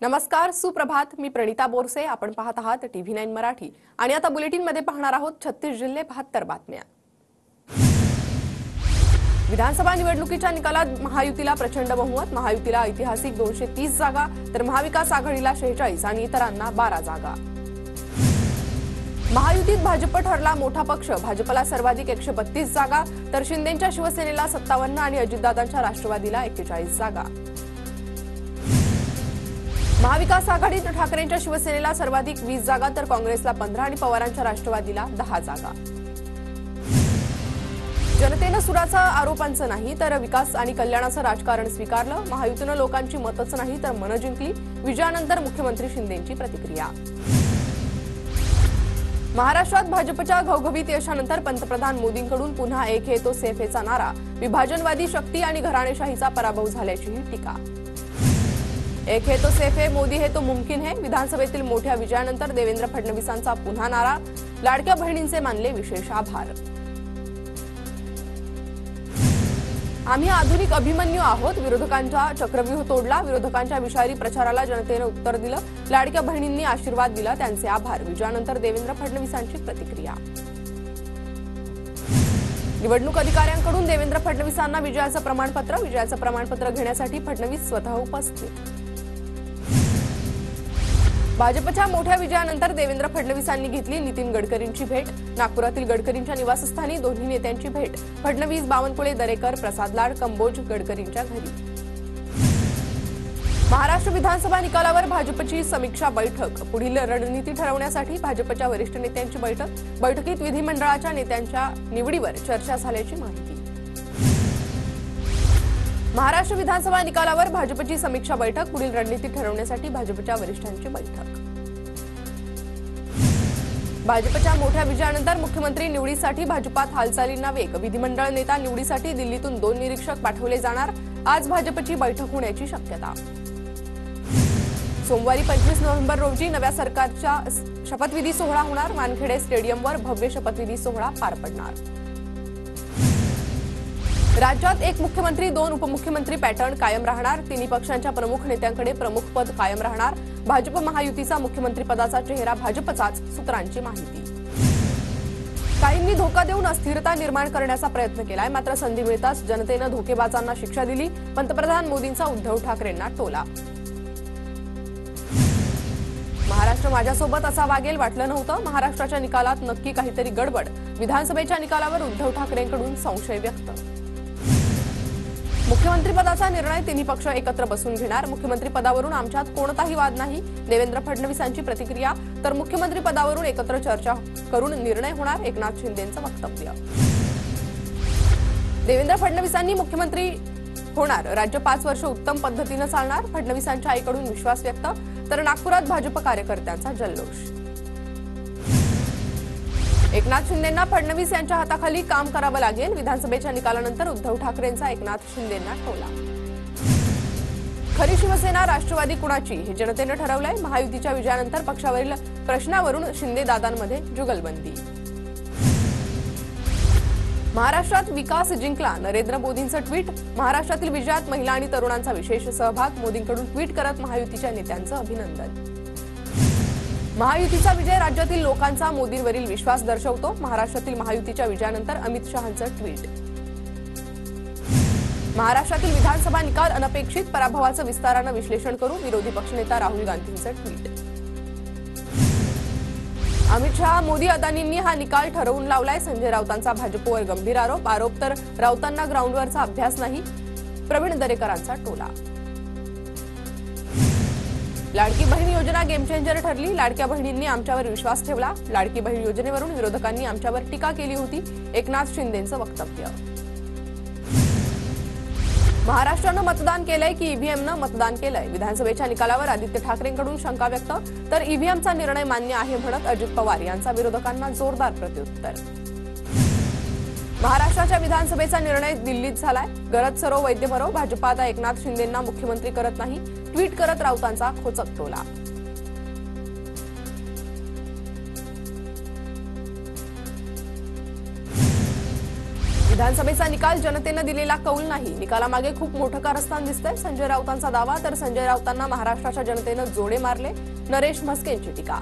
नमस्कार, सुप्रभात. मी प्रणिता बोरसे. आपण पाहत आहात TV9 मराठी आणि आता बुलेटिन मध्ये पाहणार आहोत 36 जिल्हे 72 बातम्या. विधानसभा निवडणुकीच्या निकालात महायुतीला प्रचंड बहुमत. महायुतीला ऐतिहासिक 230 जागा तर महाविकास आघाडीला 46 आणि इतरांना 12 जागा. महायुतीत भाजप ठरला मोठा पक्ष. भाजपला सर्वाधिक 132 जागा तर शिंदेंच्या शिवसेनेला 57 आणि अजितदादांच्या राष्ट्रवादीला 41 जागा. महाविकास आघाडीत ठाकरेंच्या शिवसेनेला सर्वाधिक 20 जागा तर काँग्रेसला 15 आणि पवारांच्या राष्ट्रवादीला 10 जागा. जनतेनं सुराचा आरोपांचं नाही तर विकास आणि कल्याणाचं राजकारण स्वीकारलं. महायुतीनं लोकांची मतच नाही तर मनं जिंकली. विजयानंतर मुख्यमंत्री शिंदेंची प्रतिक्रिया. महाराष्ट्रात भाजपच्या घवघवीत यशानंतर पंतप्रधान मोदींकडून पुन्हा एक है तो सेफ हैचा नारा. विभाजनवादी शक्ती आणि घराणेशाहीचा पराभव झाल्याचीही टीका. एक है तो सेफ है, मोदी है तो मुमकिन है. विधानसभेतील मोठ्या विजयानंतर देवेंद्र फडणवीसांचा पुन्हा नारा. लाडक्या बहिणींचे मानले विशेष आभार. आम्ही आधुनिक अभिमन्यू आहोत. विरोधकांचा चक्रव्यूह तोडला. विरोधकांच्या विषारी प्रचाराला जनतेने उत्तर दिलं. लाडक्या बहिणींनी आशीर्वाद दिला, त्यांचे आभार. विजयानंतर देवेंद्र फडणवीसांची प्रतिक्रिया. निवडणूक अधिकाऱ्यांकडून देवेंद्र फडणवीसांना विजयाचं प्रमाणपत्र. विजयाचं प्रमाणपत्र घेण्यासाठी फडणवीस स्वतः उपस्थित. भाजपच्या मोठ्या विजयानंतर देवेंद्र फडणवीसांनी घेतली नितीन गडकरींची भेट. नागपुरातील गडकरींच्या निवासस्थानी दोन्ही नेत्यांची भेट. फडणवीस, बावनकुळे, दरेकर, प्रसाद लाड, कंबोज गडकरींच्या घरी. महाराष्ट्र विधानसभा निकालावर भाजपची समीक्षा बैठक. पुढील रणनीती ठरवण्यासाठी भाजपच्या वरिष्ठ नेत्यांची बैठक. बैठकीत विधिमंडळाच्या नेत्यांच्या निवडीवर चर्चा झाल्याची माहिती. महाराष्ट्र विधानसभा निकालावर भाजपची समीक्षा बैठक. पुढील रणनीती ठरवण्यासाठी भाजपच्या वरिष्ठांची बैठक. भाजपच्या मोठ्या विजयानंतर मुख्यमंत्री निवडीसाठी भाजपात हालचालींना वेग. विधिमंडळ नेता निवडीसाठी दिल्लीतून 2 निरीक्षक पाठवले जाणार. आज भाजपची बैठक होण्याची शक्यता. सोमवारी 25 नोव्हेंबर रोजी नव्या सरकारचा शपथविधी सोहळा होणार. वानखेडे स्टेडियमवर भव्य शपथविधी सोहळा पार पडणार. राज्यात एक मुख्यमंत्री 2 उपमुख्यमंत्री पॅटर्न कायम राहणार. तिन्ही पक्षांच्या प्रमुख नेत्यांकडे प्रमुख पद कायम राहणार. भाजप महायुतीचा मुख्यमंत्रीपदाचा चेहरा भाजपचाच, सूत्रांची माहिती. काहींनी धोका देऊन अस्थिरता निर्माण करण्याचा प्रयत्न केलाय. मात्र संधी मिळताच जनतेनं धोकेबाजांना शिक्षा दिली. पंतप्रधान मोदींचा उद्धव ठाकरेंना टोला. महाराष्ट्र माझ्यासोबत असा वागेल वाटलं नव्हतं. महाराष्ट्राच्या निकालात नक्की काहीतरी गडबड. विधानसभेच्या निकालावर उद्धव ठाकरेंकडून संशय व्यक्त. मुख्यमंत्रीपदाचा निर्णय तिन्ही पक्ष एकत्र बसून घेणार. मुख्यमंत्रीपदावरून आमच्यात कोणताही वाद नाही. देवेंद्र फडणवीसांची प्रतिक्रिया. तर मुख्यमंत्रीपदावरून एकत्र चर्चा करून निर्णय होणार. एकनाथ शिंदेंचं वक्तव्य. देवेंद्र फडणवीसांनी मुख्यमंत्री होणार. राज्य 5 वर्ष उत्तम पद्धतीनं चालणार. फडणवीसांच्या आईकडून विश्वास व्यक्त. तर नागपुरात भाजप कार्यकर्त्यांचा जल्लोष. एकनाथ शिंदेंना फडणवीस यांच्या हाताखाली काम करावं लागेल. विधानसभेच्या निकालानंतर उद्धव ठाकरेंचा एकनाथ शिंदेंना टोला. खरी शिवसेना राष्ट्रवादी कुणाची हे जनतेनं ठरवलंय. महायुतीच्या विजयानंतर पक्षावरील प्रश्नावरून शिंदे दादांमध्ये जुगलबंदी. महाराष्ट्रात विकास जिंकला. नरेंद्र मोदींचं ट्विट. महाराष्ट्रातील विजयात महिला आणि तरुणांचा विशेष सहभाग. मोदींकडून ट्विट करत महायुतीच्या नेत्यांचं अभिनंदन. महायुतीचा विजय राज्यातील लोकांचा मोदींवरील विश्वास दर्शवतो. महाराष्ट्रातील महायुतीच्या विजयानंतर अमित शहांचं ट्विट. महाराष्ट्रातील विधानसभा निकाल अनपेक्षित. पराभवाचं विस्तारानं विश्लेषण करू. विरोधी पक्षनेता राहुल गांधींचं ट्विट. अमित शहा, मोदी अदानींनी हा निकाल ठरवून लावलाय. संजय राऊतांचा भाजपवर गंभीर आरोप. आरोप तर राऊतांना ग्राउंडवरचा अभ्यास नाही. प्रवीण दरेकरांचा टोला. लाडकी बहीण योजना गेम चेंजर ठरली. लाडक्या बहिणींनी आमच्यावर विश्वास ठेवला. लाडकी बहीण योजनेवरून विरोधकांनी आमच्यावर टीका केली होती. एकनाथ शिंदेंचं वक्तव्य. महाराष्ट्रानं मतदान केलंय की ईव्हीएमनं मतदान केलंय. विधानसभेच्या निकालावर आदित्य ठाकरेंकडून शंका व्यक्त. तर ईव्हीएमचा निर्णय मान्य आहे म्हणत अजित पवार यांचा विरोधकांना जोरदार प्रत्युत्तर. महाराष्ट्राच्या विधानसभेचा निर्णय दिल्लीत झालाय. गरज सरो वैद्य भरो. भाजप आता एकनाथ शिंदेंना मुख्यमंत्री करत नाही. ट्विट करत राऊतांचा खोचक टोला. विधानसभेचा निकाल जनतेनं दिलेला कौल नाही, निकालामागे खूप मोठं कारस्थान दिसतंय, संजय राऊतांचा दावा. तर संजय राऊतांना महाराष्ट्राच्या जनतेनं जोडे मारले, नरेश म्हस्केंची टीका.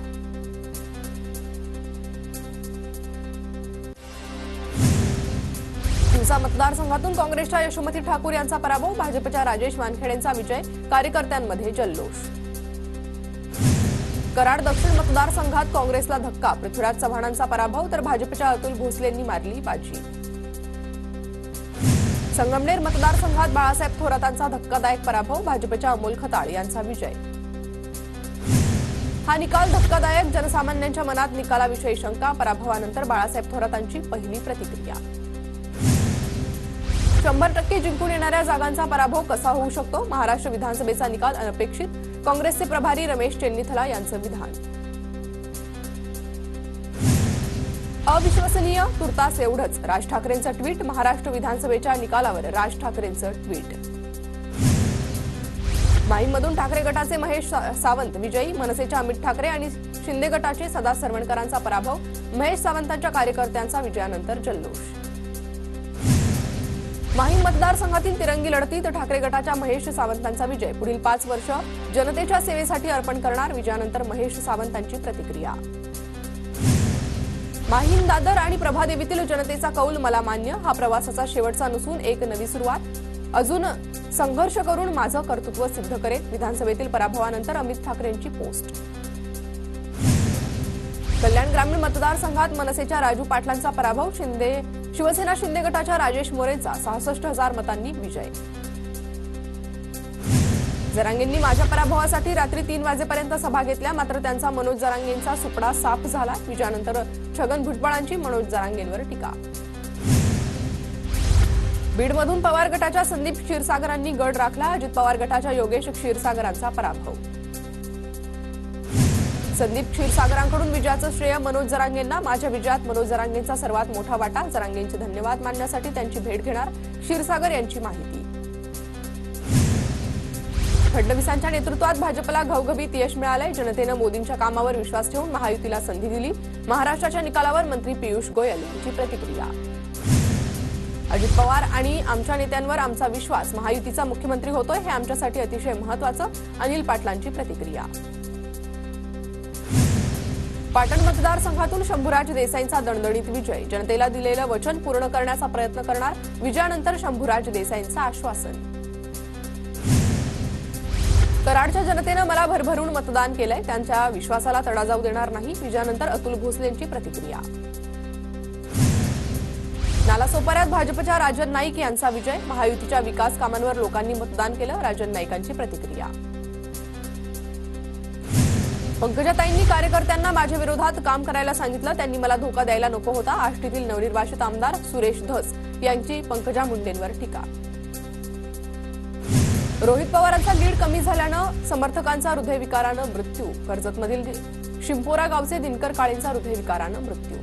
तिवसा मतदारसंघातून काँग्रेसच्या यशोमती ठाकूर यांचा पराभव, भाजपच्या राजेश वानखेडेंचा विजय, कार्यकर्त्यांमध्ये जल्लोष. कराड दक्षिण मतदारसंघात काँग्रेसला धक्का, पृथ्वीराज चव्हाणांचा पराभव. तर भाजपच्या अतुल भोसलेंनी मारली बाजी. संगमनेर मतदारसंघात बाळासाहेब थोरातांचा धक्कादायक पराभव, भाजपच्या अमोल खताळ यांचा विजय. हा निकाल धक्कादायक, जनसामान्यांच्या मनात निकालाविषयी शंका, पराभवानंतर बाळासाहेब थोरातांची पहिली प्रतिक्रिया. 100% जिंकून येणाऱ्या जागांचा पराभव कसा होऊ शकतो, महाराष्ट्र विधानसभेचा निकाल अनपेक्षित, काँग्रेसचे प्रभारी रमेश चेन्नीथला यांचं विधान. अविश्वसनीय, तुर्तास एवढंच, राज ठाकरेंचं ट्विट. महाराष्ट्र विधानसभेच्या निकालावर राज ठाकरेंचं ट्विट. माहीममधून ठाकरे गटाचे महेश सावंत विजयी, मनसेच्या अमित ठाकरे आणि शिंदे गटाचे सदा सरवणकरांचा पराभव, महेश सावंतांच्या कार्यकर्त्यांचा विजयानंतर जल्लोष. माहीम मतदारसंघातील तिरंगी लढतीत ठाकरे गटाच्या महेश सावंतांचा विजय, पुढील 5 वर्ष जनतेच्या सेवेसाठी अर्पण करणार, विजयानंतर महेश सावंतांची प्रतिक्रिया. माहीम, दादर आणि प्रभादेवीतील जनतेचा कौल मला मान्य, हा प्रवासाचा शेवटचा नसून एक नवी सुरुवात, अजून संघर्ष करून माझं कर्तृत्व सिद्ध करेन, विधानसभेतील पराभवानंतर अमित ठाकरेंची पोस्ट. कल्याण ग्रामीण मतदारसंघात मनसेच्या राजू पाटलांचा पराभव, शिवसेना शिंदे गटाच्या राजेश मोरेचा 66,000 मतांनी विजय. जरांगेंनी माझ्या पराभवासाठी रात्री 3 वाजेपर्यंत सभा घेतल्या, मात्र त्यांचा मनोज जरांगेंचा सुपडा साफ झाला, विजयानंतर छगन भुजबळांची मनोज जरांगेंवर टीका. बीडमधून पवार गटाच्या संदीप क्षीरसागरांनी गड राखला, अजित पवार गटाच्या योगेश क्षीरसागरांचा पराभव. संदीप क्षीरसागरांकडून विजयाचं श्रेय मनोज जरांगेंना, माझ्या विजयात मनोज जरांगेंचा सर्वात मोठा वाटा, जरांगेंचे धन्यवाद मानण्यासाठी त्यांची भेट घेणार, क्षीरसागर यांची माहिती. फडणवीसांच्या नेतृत्वात भाजपला घवघवीत यश मिळालंय, जनतेनं मोदींच्या कामावर विश्वास ठेवून महायुतीला संधी दिली, महाराष्ट्राच्या निकालावर मंत्री पियुष गोयल यांची प्रतिक्रिया. अजित पवार आणि आमच्या नेत्यांवर आमचा विश्वास, महायुतीचा मुख्यमंत्री होतोय हे आमच्यासाठी अतिशय महत्त्वाचं, अनिल पाटलांची प्रतिक्रिया. पाटण मतदारसंघातून शंभूराज देसाईंचा दणदणीत विजय, जनतेला दिलेलं वचन पूर्ण करण्याचा प्रयत्न करणार, विजयानंतर शंभूराज देसाईंचं आश्वासन. कराडच्या जनतेनं मला भरभरून मतदान केलंय, त्यांच्या विश्वासाला तडा जाऊ देणार नाही, विजयानंतर अतुल भोसलेंची प्रतिक्रिया. नालासोपाऱ्यात भाजपच्या राजन नाईक यांचा विजय, महायुतीच्या विकास कामांवर लोकांनी मतदान केलं, राजन नाईकांची प्रतिक्रिया. पंकजाताईंनी कार्यकर्त्यांना माझ्या विरोधात काम करायला सांगितलं, त्यांनी मला धोका द्यायला नको होता, आष्टीतील नवनिर्वाचित आमदार सुरेश धस यांची पंकजा मुंडेंवर टीका. रोहित पवारांचा लीड कमी झाल्यानं समर्थकांचा हृदयविकारानं मृत्यू, कर्जतमधील शिंपोरा गावचे दिनकर काळेंचा हृदयविकारानं मृत्यू.